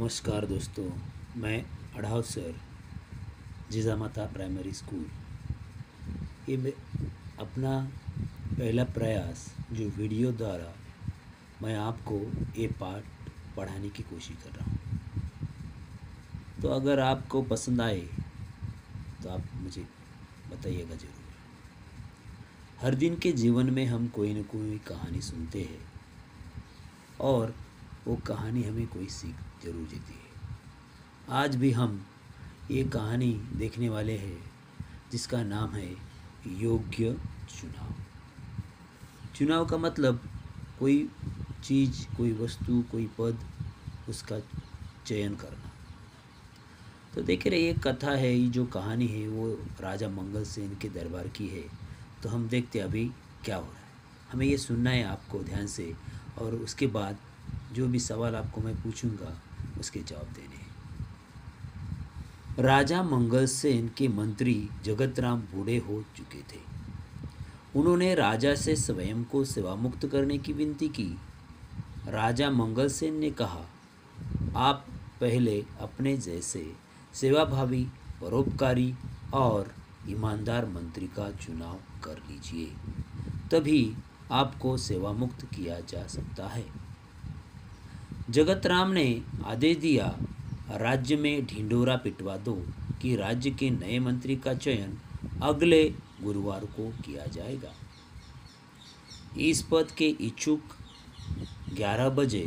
नमस्कार दोस्तों, मैं अढ़ाव सर जिजामाता प्राइमरी स्कूल। ये अपना पहला प्रयास जो वीडियो द्वारा मैं आपको ये पाठ पढ़ाने की कोशिश कर रहा हूँ। तो अगर आपको पसंद आए तो आप मुझे बताइएगा ज़रूर। हर दिन के जीवन में हम कोई न कोई कहानी सुनते हैं और वो कहानी हमें कोई सीख जरूर देती है। आज भी हम ये कहानी देखने वाले हैं जिसका नाम है योग्य चुनाव। चुनाव का मतलब कोई चीज़, कोई वस्तु, कोई पद, उसका चयन करना। तो देख रहे ये कथा है, ये जो कहानी है वो राजा मंगल सेन के दरबार की है। तो हम देखते अभी क्या हो रहा है। हमें ये सुनना है आपको ध्यान से, और उसके बाद जो भी सवाल आपको मैं पूछूंगा उसके जवाब देने हैं। राजा मंगल सेन के मंत्री जगत राम बूढ़े हो चुके थे। उन्होंने राजा से स्वयं को सेवा मुक्त करने की विनती की। राजा मंगल सेन ने कहा, आप पहले अपने जैसे सेवाभावी, परोपकारी और ईमानदार मंत्री का चुनाव कर लीजिए, तभी आपको सेवा मुक्त किया जा सकता है। जगत राम ने आदेश दिया, राज्य में ढिंढोरा पिटवा दो कि राज्य के नए मंत्री का चयन अगले गुरुवार को किया जाएगा। इस पद के इच्छुक 11 बजे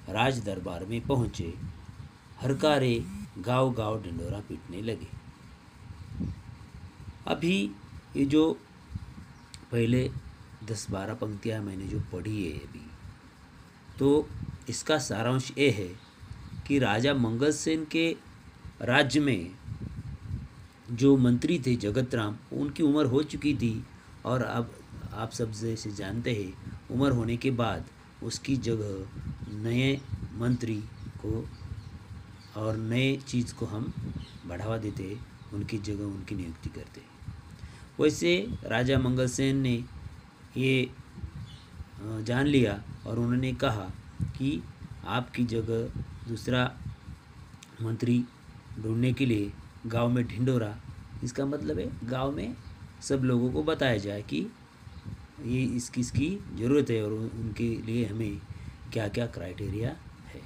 राज दरबार में पहुंचे। हरकारे गांव गांव ढिंढोरा पीटने लगे। अभी ये जो पहले 10-12 पंक्तियां मैंने जो पढ़ी है अभी, तो इसका सारांश ये है कि राजा मंगल सेन के राज्य में जो मंत्री थे जगत राम, उनकी उम्र हो चुकी थी और अब आप सब जैसे जानते हैं, उम्र होने के बाद उसकी जगह नए मंत्री को और नए चीज़ को हम बढ़ावा देते, उनकी जगह उनकी नियुक्ति करते। वैसे राजा मंगल सेन ने ये जान लिया और उन्होंने कहा कि आपकी जगह दूसरा मंत्री ढूंढने के लिए गांव में ढिंढोरा, इसका मतलब है गांव में सब लोगों को बताया जाए कि ये इसकी ज़रूरत है और उनके लिए हमें क्या क्या क्राइटेरिया है।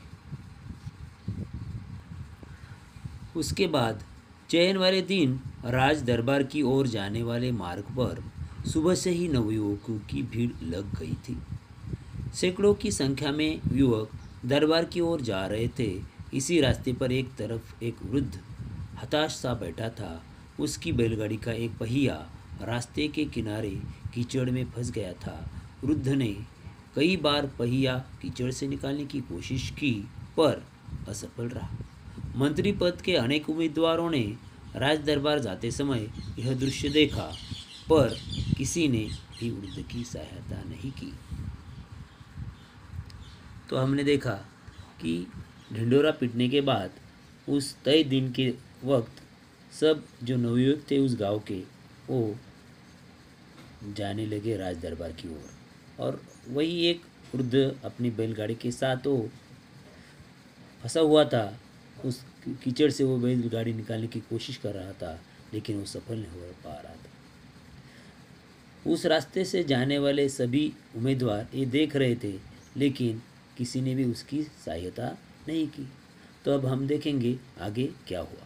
उसके बाद चयन वाले दिन राज दरबार की ओर जाने वाले मार्ग पर सुबह से ही नवयुवकों की भीड़ लग गई थी। सैकड़ों की संख्या में युवक दरबार की ओर जा रहे थे। इसी रास्ते पर एक तरफ एक वृद्ध हताश सा बैठा था। उसकी बैलगाड़ी का एक पहिया रास्ते के किनारे कीचड़ में फंस गया था। वृद्ध ने कई बार पहिया कीचड़ से निकालने की कोशिश की पर असफल रहा। मंत्री पद के अनेक उम्मीदवारों ने राज दरबार जाते समय यह दृश्य देखा, पर किसी ने भी वृद्ध की सहायता नहीं की। तो हमने देखा कि ढिंढोरा पीटने के बाद उस तय दिन के वक्त सब जो नवयुवक थे उस गांव के, वो जाने लगे राज दरबार की ओर। और वही एक वृद्ध अपनी बैलगाड़ी के साथ वो फंसा हुआ था। उस कीचड़ से वो बैलगाड़ी निकालने की कोशिश कर रहा था, लेकिन वो सफल नहीं हो पा रहा था। उस रास्ते से जाने वाले सभी उम्मीदवार ये देख रहे थे, लेकिन किसी ने भी उसकी सहायता नहीं की। तो अब हम देखेंगे आगे क्या हुआ।